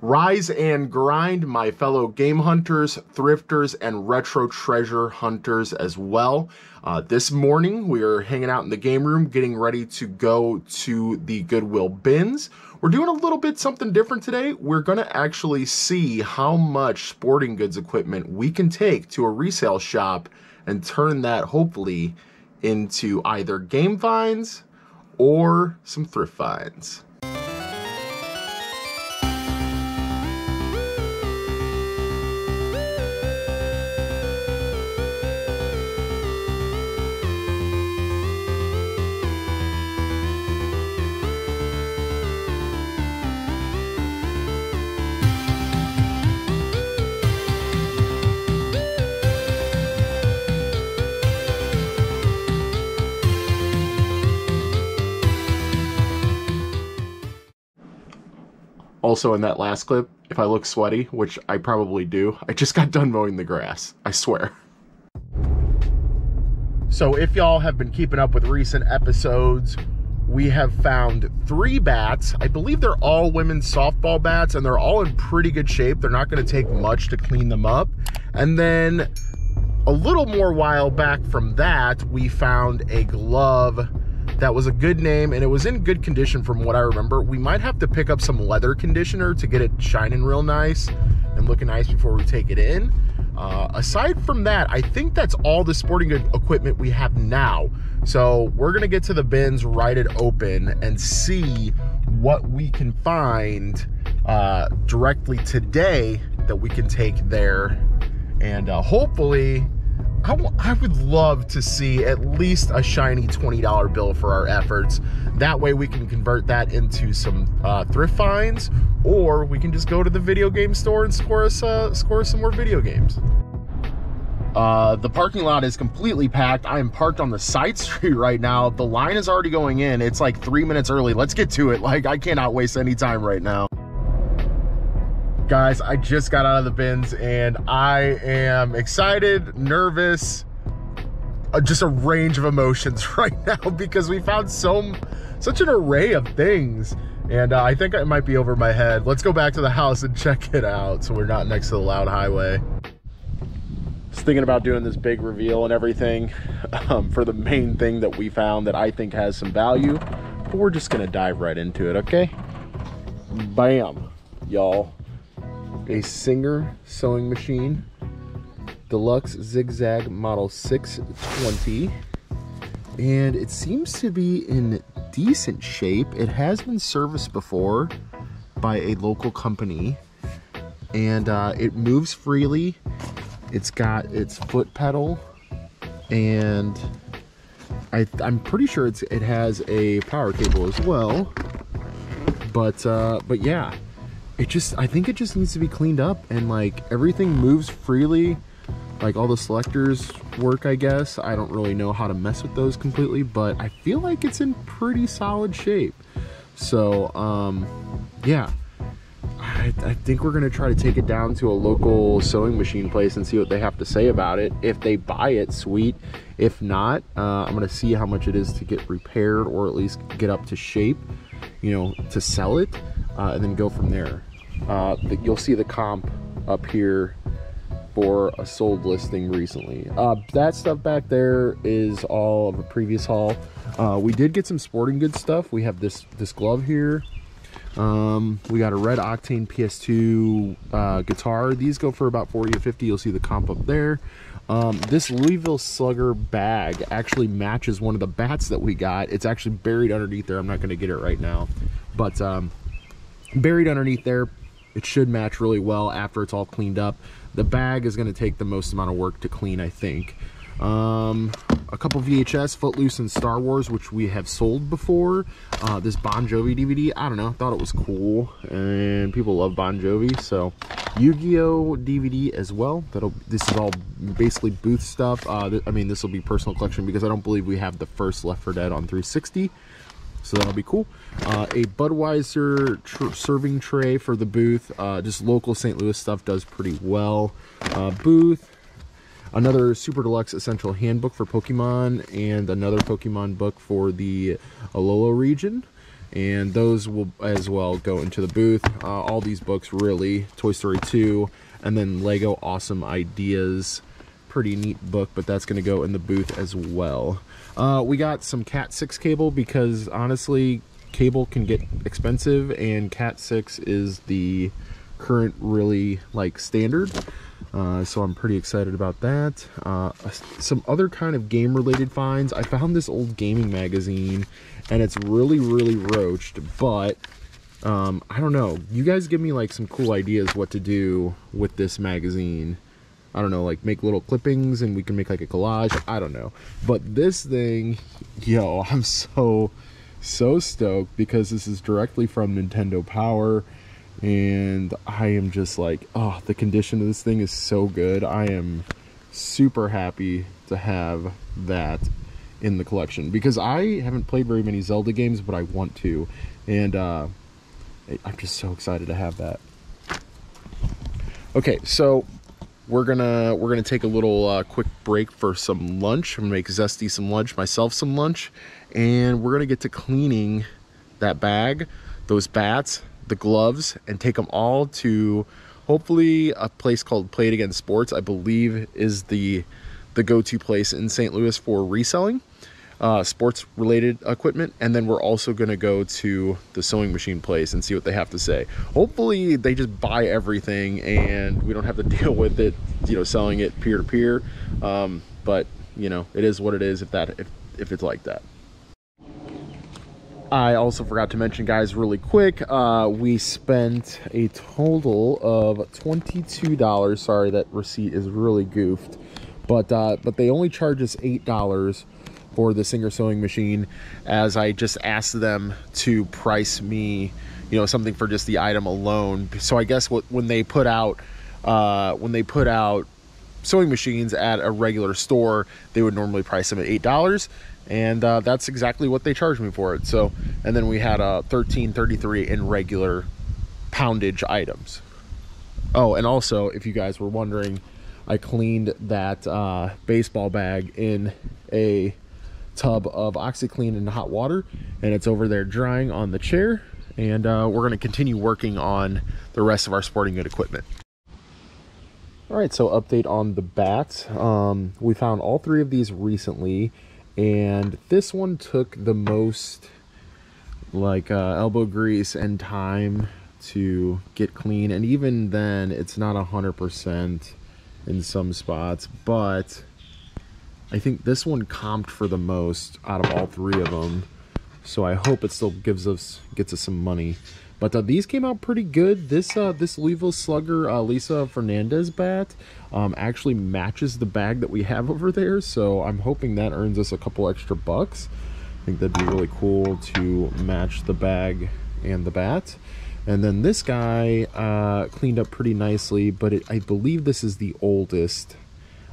Rise and grind, my fellow game hunters, thrifters, and retro treasure hunters as well. This morning, we are hanging out in the game room, getting ready to go to the Goodwill bins. We're doing a little bit something different today. We're going to actually see how much sporting goods equipment we can take to a resale shop and turn that, hopefully, into either game finds or some thrift finds. Also, in that last clip, if I look sweaty, which I probably do, I just got done mowing the grass, I swear. So if y'all have been keeping up with recent episodes, we have found 3 bats. I believe they're all women's softball bats, and they're all in pretty good shape. They're not going to take much to clean them up. And then a little more while back from that, we found a glove that was a good name, and it was in good condition from what I remember. We might have to pick up some leather conditioner to get it shining real nice and looking nice before we take it in. Aside from that, I think that's all the sporting good equipment we have now. So we're gonna get to the bins, ride it open, and see what we can find directly today that we can take there. And hopefully, I would love to see at least a shiny $20 bill for our efforts. That way we can convert that into some thrift finds, or we can just go to the video game store and score some more video games. The parking lot is completely packed. I am parked on the side street right now. The line is already going in. It's like 3 minutes early. Let's get to it. Like, I cannot waste any time right now. Guys, I just got out of the bins and I am excited, nervous, just a range of emotions right now because we found such an array of things, and I think it might be over my head. Let's go back to the house and check it out so we're not next to the loud highway. I was thinking about doing this big reveal and everything for the main thing that we found that I think has some value, but we're just gonna dive right into it, okay? Bam, y'all. A Singer sewing machine, deluxe zigzag model 620, and it seems to be in decent shape. It has been serviced before by a local company, and it moves freely. It's got its foot pedal, and I'm pretty sure it has a power cable as well. But yeah. I think it just needs to be cleaned up, and like everything moves freely. Like all the selectors work, I guess. I don't really know how to mess with those completely, but I feel like it's in pretty solid shape. So, yeah. I think we're gonna try to take it down to a local sewing machine place and see what they have to say about it. If they buy it, sweet. If not, I'm gonna see how much it is to get repaired or at least get up to shape, you know, to sell it, and then go from there. You'll see the comp up here for a sold listing recently. That stuff back there is all of a previous haul. We did get some sporting goods stuff. We have this glove here. We got a red octane PS2 guitar. These go for about 40 to 50. You'll see the comp up there. This Louisville Slugger bag actually matches one of the bats that we got. It's actually buried underneath there. I'm not going to get it right now, but buried underneath there. It should match really well after it's all cleaned up. The bag is going to take the most amount of work to clean, I think. A couple VHS, Footloose and Star Wars, which we have sold before. This Bon Jovi DVD, I don't know, thought it was cool, and people love Bon Jovi. So Yu-Gi-Oh DVD as well. This is all basically booth stuff. I mean, this will be personal collection because I don't believe we have the first Left 4 Dead on 360. So that'll be cool. A Budweiser serving tray for the booth. Just local St. Louis stuff does pretty well. Booth. Another Super Deluxe Essential Handbook for Pokemon, and another Pokemon book for the Alola region. and those will as well go into the booth. All these books, really. Toy Story 2, and then Lego Awesome Ideas. Pretty neat book, but that's going to go in the booth as well. We got some Cat 6 cable because honestly, cable can get expensive, and Cat 6 is the current really like standard. So I'm pretty excited about that. Some other kind of game related finds. I found this old gaming magazine, and it's really roached, but I don't know, you guys give me like some cool ideas what to do with this magazine. I don't know, like make little clippings and we can make like a collage. I don't know, but this thing, yo, I'm so stoked because this is directly from Nintendo Power, and I am just like, oh, the condition of this thing is so good. I am super happy to have that in the collection because I haven't played very many Zelda games, but I want to, and I'm just so excited to have that. Okay, so we're gonna take a little quick break for some lunch. I'm gonna make Zesty some lunch, myself some lunch, and we're gonna get to cleaning that bag, those bats, the gloves, and take them all to hopefully a place called Play It Again Sports. I believe is the go-to place in St. Louis for reselling sports related equipment. And then we're also going to go to the sewing machine place and see what they have to say. Hopefully they just buy everything and we don't have to deal with it, you know, selling it peer to peer. But you know, it is what it is if it's like that. I also forgot to mention, guys, really quick, we spent a total of $22. Sorry, that receipt is really goofed, but they only charge us $8 for the Singer sewing machine, as I just asked them to price me, you know, something for just the item alone. So I guess when they put out sewing machines at a regular store, they would normally price them at $8, and that's exactly what they charged me for it. So, and then we had $13.33 in regular poundage items. Oh, and also, if you guys were wondering, I cleaned that baseball bag in a tub of OxyClean and hot water, and it's over there drying on the chair, and we're going to continue working on the rest of our sporting good equipment. All right, so update on the bats. We found all three of these recently, and this one took the most like elbow grease and time to get clean, and even then it's not 100% in some spots, but I think this one comped for the most out of all three of them, so I hope it still gets us some money. But these came out pretty good. This Louisville Slugger Lisa Fernandez bat actually matches the bag that we have over there, so I'm hoping that earns us a couple extra bucks. I think that'd be really cool to match the bag and the bat. And then this guy cleaned up pretty nicely, but I believe this is the oldest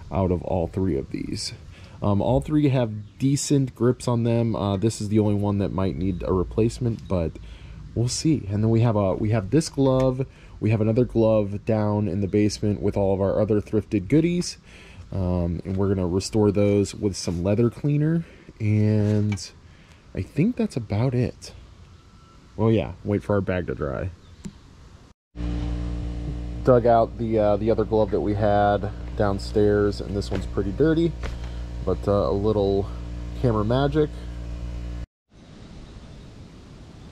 out of all three of these. All three have decent grips on them. This is the only one that might need a replacement, but we'll see. And then we have this glove. We have another glove down in the basement with all of our other thrifted goodies, and we're gonna restore those with some leather cleaner, and I think that's about it. Well, yeah, wait for our bag to dry. Dug out the other glove that we had downstairs, and this one's pretty dirty, but a little camera magic.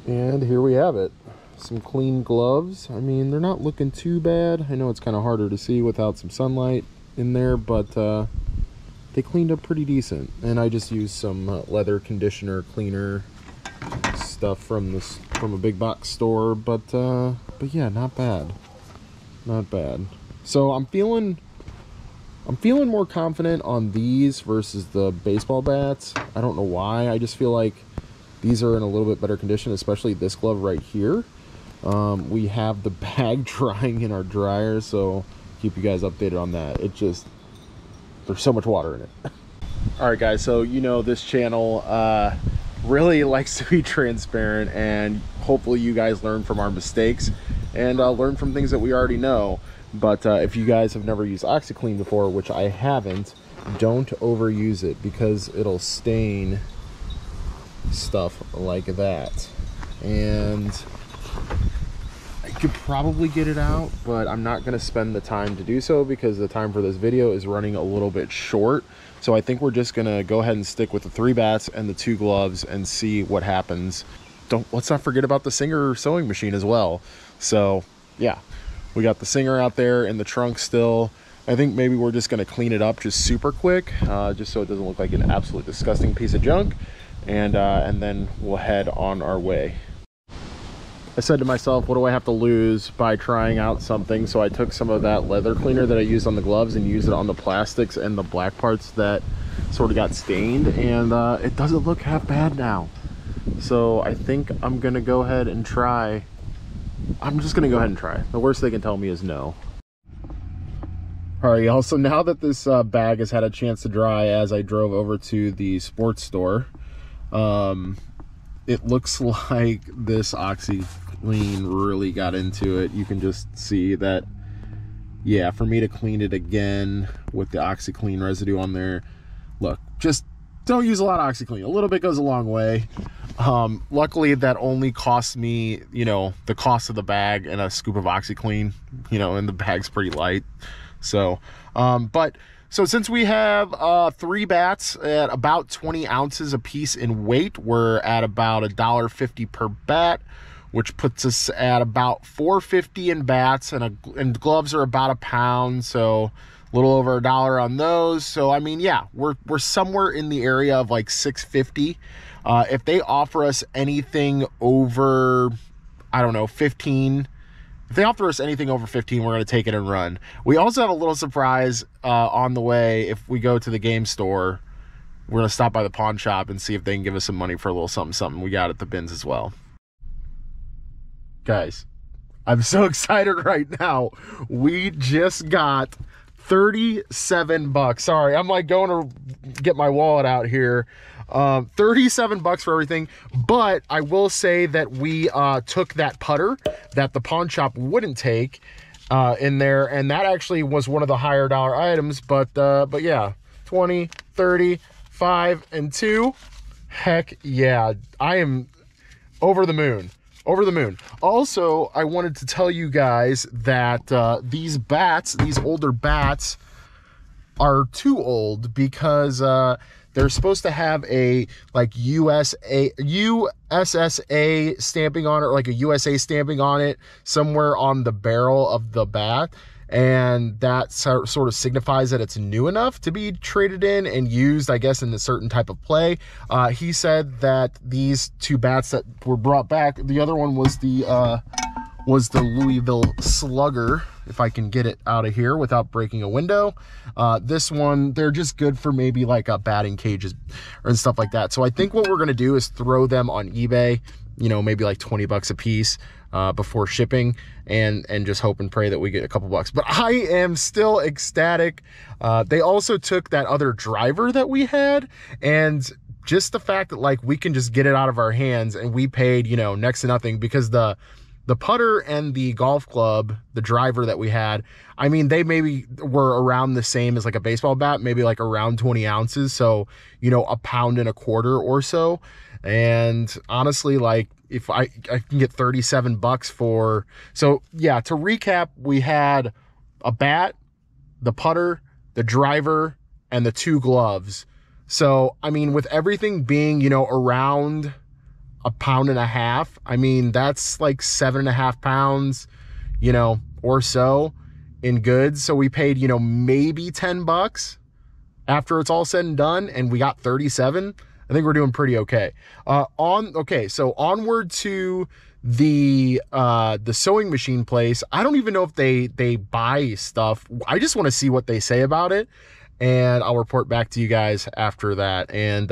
And here we have it. Some clean gloves. I mean, they're not looking too bad. I know it's kind of harder to see without some sunlight in there, but they cleaned up pretty decent. And I just used some leather conditioner cleaner stuff from a big box store, but yeah, not bad. Not bad. So I'm feeling more confident on these versus the baseball bats. I don't know why. I just feel like these are in a little bit better condition, especially this glove right here. We have the bag drying in our dryer, so keep you guys updated on that. There's so much water in it. All right, guys, so you know this channel really likes to be transparent, and hopefully you guys learn from our mistakes and learn from things that we already know. But if you guys have never used OxyClean before, which I haven't, don't overuse it because it'll stain stuff like that. and I could probably get it out, but I'm not going to spend the time to do so because the time for this video is running a little bit short. So I think we're just going to go ahead and stick with the 3 bats and the 2 gloves and see what happens. Let's not forget about the Singer sewing machine as well. So yeah, we got the Singer out there in the trunk still. I think maybe we're just going to clean it up just super quick, just so it doesn't look like an absolute disgusting piece of junk, and then we'll head on our way. I said to myself, what do I have to lose by trying out something? So I took some of that leather cleaner that I used on the gloves and used it on the plastics and the black parts that sort of got stained, and it doesn't look half bad now. So I think I'm gonna go ahead and try. I'm just gonna go ahead and try. The worst they can tell me is no. All right, y'all, so now that this bag has had a chance to dry as I drove over to the sports store, it looks like this OxiClean really got into it. You can just see that, yeah, for me to clean it again with the OxiClean residue on there, look, just don't use a lot of OxiClean. A little bit goes a long way. Luckily that only cost me, you know, the cost of the bag and a scoop of OxiClean, you know, and the bag's pretty light. So, so since we have 3 bats at about 20 ounces a piece in weight, we're at about $1.50 per bat, which puts us at about $4.50 in bats, and gloves are about a pound, so a little over $1 on those. So I mean, yeah, we're somewhere in the area of like $6.50. If they offer us anything over, I don't know, 15. If they offer us anything over 15, we're going to take it and run. We also have a little surprise on the way. If we go to the game store, we're going to stop by the pawn shop and see if they can give us some money for a little something we got at the bins as well. Guys, I'm so excited right now. We just got 37 bucks. Sorry, I'm like going to get my wallet out here. 37 bucks for everything, but I will say that we took that putter that the pawn shop wouldn't take in there, and that actually was one of the higher dollar items. But yeah, 20, 30, 5, and 2. Heck yeah, I am over the moon. Over the moon. Also, I wanted to tell you guys that these bats, these older bats, are too old because they're supposed to have a like USSA stamping on it, or like a USA stamping on it somewhere on the barrel of the bat, and that sort of signifies that it's new enough to be traded in and used, I guess, in a certain type of play. He said that these 2 bats that were brought back, the other one was the Louisville Slugger, if I can get it out of here without breaking a window. This one, they're just good for maybe like batting cages and stuff like that. So I think what we're going to do is throw them on eBay, you know, maybe like 20 bucks a piece before shipping, and just hope and pray that we get a couple bucks. But I am still ecstatic. They also took that other driver that we had, and just the fact that like we can just get it out of our hands, and we paid, you know, next to nothing, because the putter and the golf club, the driver that we had, I mean, they maybe were around the same as like a baseball bat, maybe like around 20 ounces. So, you know, a pound and a quarter or so. And honestly, like if I can get 37 bucks for, so yeah, to recap, we had a bat, the putter, the driver, and the 2 gloves. So, I mean, with everything being, you know, around a pound and a half, I mean, that's like 7.5 pounds, you know, or so in goods. So we paid, you know, maybe 10 bucks after it's all said and done, and we got 37. I think we're doing pretty okay. So onward to the sewing machine place. I don't even know if they buy stuff. I just want to see what they say about it, and I'll report back to you guys after that. And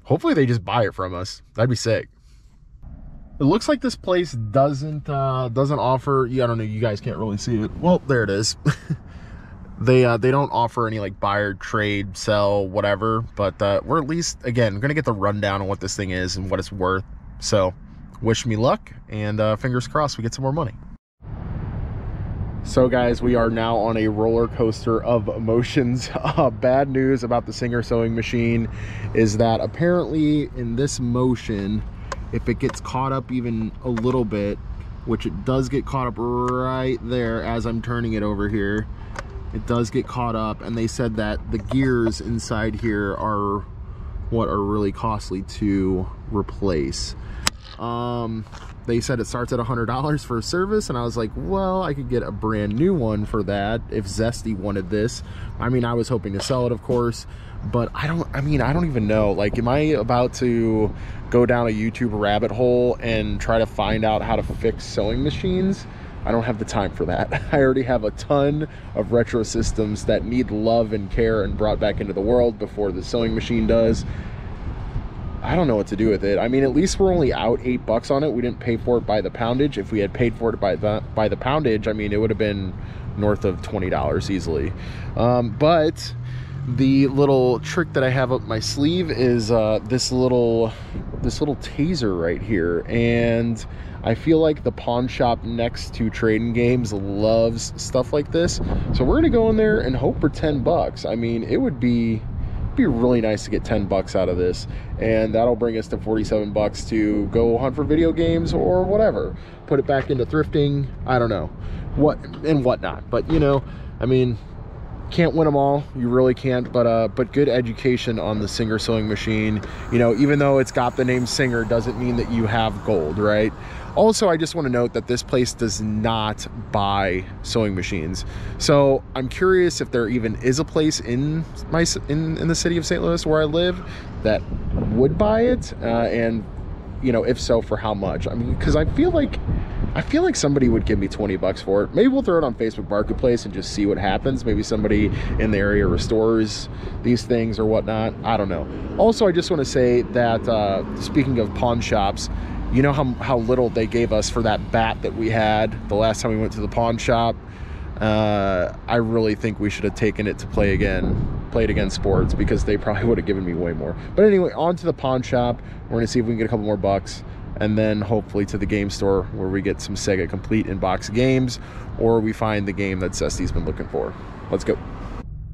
hopefully they just buy it from us. That'd be sick. It looks like this place doesn't offer, I don't know, you guys can't really see it. Well, there it is. They don't offer any like buy or trade, sell, whatever, but we're at least, again, gonna get the rundown on what this thing is and what it's worth. So wish me luck, and fingers crossed we get some more money. So guys, we are now on a roller coaster of emotions. Bad news about the Singer sewing machine is that apparently in this motion, if it gets caught up even a little bit, which it does get caught up right there as I'm turning it over here. It does get caught up, and they said that the gears inside here are what are really costly to replace. They said it starts at $100 for a service, and I was like, well, I could get a brand new one for that if Zesty wanted this. I mean, I was hoping to sell it, of course, but I don't even know. Like, am I about to go down a YouTube rabbit hole and try to find out how to fix sewing machines? I don't have the time for that. I already have a ton of retro systems that need love and care and brought back into the world before the sewing machine does. I don't know what to do with it. I mean, at least we're only out $8 on it. We didn't pay for it by the poundage. If we had paid for it by the poundage, I mean, it would have been north of $20 easily. But the little trick that I have up my sleeve is this little taser right here, and I feel like the pawn shop next to Trading Games loves stuff like this. So we're gonna go in there and hope for 10 bucks. I mean, it would be really nice to get 10 bucks out of this, and that'll bring us to 47 bucks to go hunt for video games or whatever. Put it back into thrifting. I don't know what and whatnot, but you know, I mean, can't win them all, you really can't, but good education on the Singer sewing machine. You know, even though it's got the name Singer doesn't mean that you have gold, right? Also, I just want to note that this place does not buy sewing machines. So I'm curious if there even is a place in the city of St. Louis where I live that would buy it, and you know, if so, for how much? I mean, because I feel like somebody would give me 20 bucks for it. Maybe we'll throw it on Facebook Marketplace and just see what happens. Maybe somebody in the area restores these things or whatnot. I don't know. Also, I just want to say that speaking of pawn shops, you know how little they gave us for that bat that we had the last time we went to the pawn shop? I really think we should have taken it to played again sports, because they probably would have given me way more. But anyway, on to the pawn shop. We're gonna see if we can get a couple more bucks, and then hopefully to the game store where we get some Sega Complete in-box games, or we find the game that Zesty's been looking for. Let's go.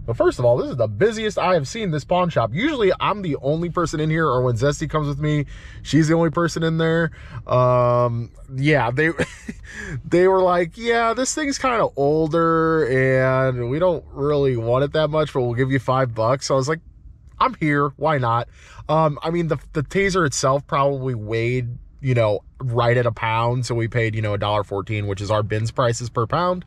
But first of all, this is the busiest I have seen this pawn shop. Usually I'm the only person in here, or when Zesty comes with me, she's the only person in there. Yeah, they were like, yeah, this thing's kind of older and we don't really want it that much, but we'll give you $5. So I was like, I'm here, why not? I mean, the taser itself probably weighed, you know, right at a pound. So we paid, you know, $1.14, which is our bins prices per pound.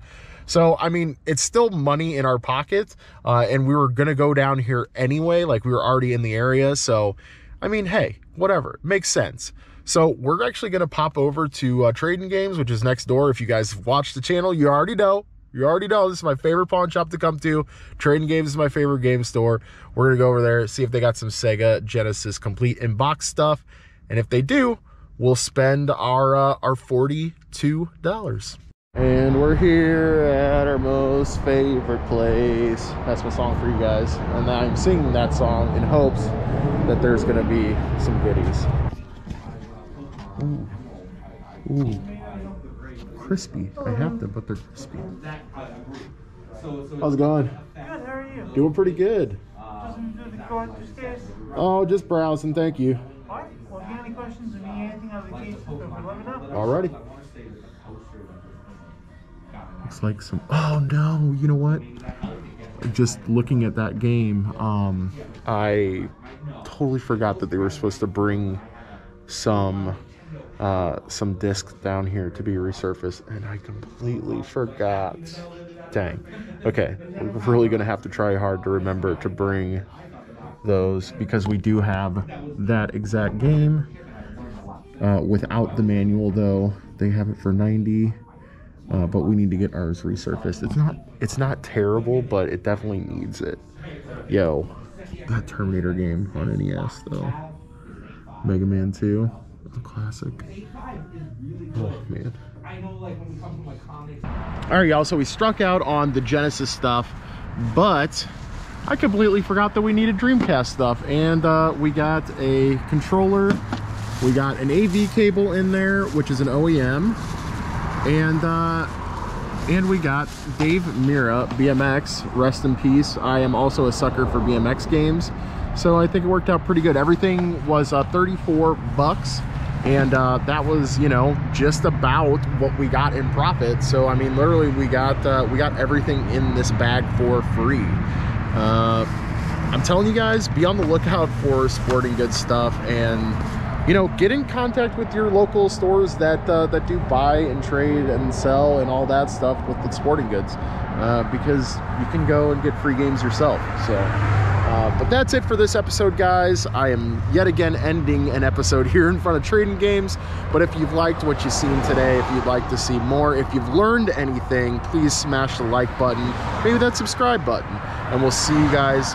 So, I mean, it's still money in our pocket, and we were going to go down here anyway, like we were already in the area. So, I mean, hey, whatever, makes sense. So we're actually going to pop over to Trading Games, which is next door. If you guys watch the channel, you already know this is my favorite pawn shop to come to. Trading Games is my favorite game store. We're going to go over there, see if they got some Sega Genesis Complete in-box stuff. And if they do, we'll spend our $42. And we're here at our most favorite place. That's my song for you guys. And I'm singing that song in hopes that there's gonna be some goodies. Ooh. Ooh. Crispy. I have them, but they're crispy. How's it going? Good, how are you? Doing pretty good. Oh, just browsing, thank you. Alright, well, if you have any questions or need anything out of the case, let me know. Alrighty. Looks like some, oh no, you know what? Just looking at that game, I totally forgot that they were supposed to bring some discs down here to be resurfaced, and I completely forgot. Dang. Okay, we're really gonna have to try hard to remember to bring those, because we do have that exact game without the manual though. They have it for 90. But we need to get ours resurfaced. It's not terrible, but it definitely needs it. Yo, that Terminator game on NES though. Mega Man 2, a classic. Oh man. Alright y'all, so we struck out on the Genesis stuff, but I completely forgot that we needed Dreamcast stuff. And we got a controller, we got an AV cable in there, which is an OEM. And we got Dave Mira, BMX, rest in peace. I am also a sucker for BMX games, so I think it worked out pretty good. Everything was $34, And that was, you know, just about what we got in profit. So I mean, literally we got everything in this bag for free. I'm telling you guys, be on the lookout for sporting goods stuff, and you know, get in contact with your local stores that do buy and trade and sell and all that stuff with the sporting goods, because you can go and get free games yourself. So but that's it for this episode, guys. I am yet again ending an episode here in front of Trading Games. But if you've liked what you've seen today, if you'd like to see more, if you've learned anything, please smash the like button, maybe that subscribe button, and we'll see you guys